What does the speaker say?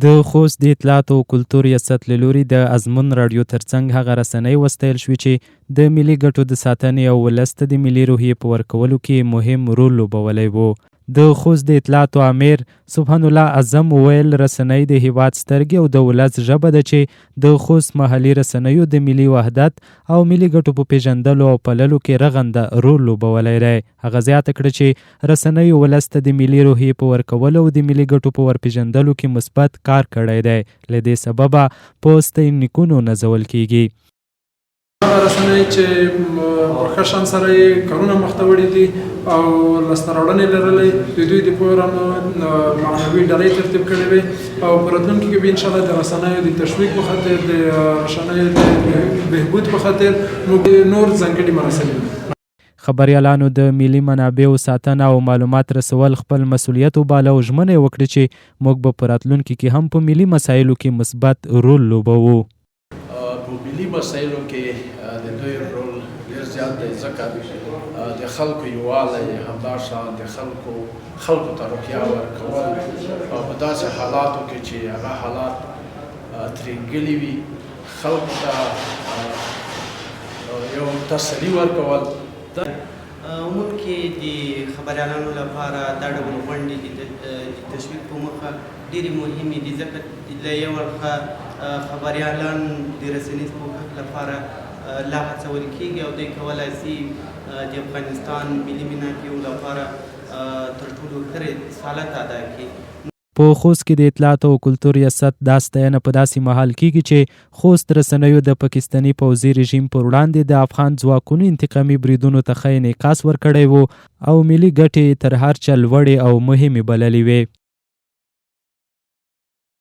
د خوست د اطلاعات او کلتور ریاست له لوري د ازمون راډیو ترڅنګ هغه رسنۍ وستایل شوې چې د ملي ګټو د ساتنې او ولس ته د ملي روحیې په ورکولو کې مهم رول لوبولی و. د خوست د اطلاعاتو امیر سبحان الله اعظم وویل رسنۍ د هیواد سترګې او د ولس ژبه ده چې د خوست محلي رسنیو د ملي وحدت او ملي ګټو په پیژندلو او پاللو کې رغنده رول لوبولی دی. هغه زیاته کړه چې رسنیو ولس ته د ملي روحیې په ورکولو او د ملي ګټو په ورپېژندلو کې مثبت کار کړی دی. له دې سببه په ستاینلیکونو نازول کیږي. هغه رسنۍ چې په ښه شان سره یې کارونه مخته وړي دي او لاسته راوړنې لرلې، د دوی د پروګرامونو معنوي ډلې ترتیب کړې وې او په راتلونکي کې به انشاءالله د رسنیو د تشویق په خاطر، د رسنیو د بهبود په خاطر موږ نور ځانګړي مراسم خبریالانو د ملي منابعو ساتنه او معلومات رسول خپل مسؤلیت وباله او ژمنه یې وکړه چې موږ به په راتلونکي کې هم په ملي مسایلو کې مثبت رول لوبوو. په ملي مسایلو کې د دوی رول ډېر زیات دی، ځکه د خلکو یووالی، همداشان د خلکو ته روحیه ورکول او په داسې حالاتو کې چې هغه حالات ترینګلي وي، خلکو ته یو تسلي ورکول. عموم کې د خبریالانو لپاره دا ډول غونډې د تشویق په موخه ډېرې مهمې دي، ځکه له یو اړخه خبریالان د رسنیز پوهه لپاره لا هڅول کېږي او دوی کولی شي د افغانستان ملي منافعو لپاره تر ټولو ښه رسالت ادا کړي. په خوست کې د اطلاعات او کلتور ریاست دا ستاینه په داسې مهال کیږي چې خوست رسنیو د پاکستاني پوځي رژیم پر وړاندې د افغان ځواکونو انتقامي بریدونو ته ښه انعکاس ورکړی و او ملي ګټې تر هر چا لوړې او مهمې بللې وې.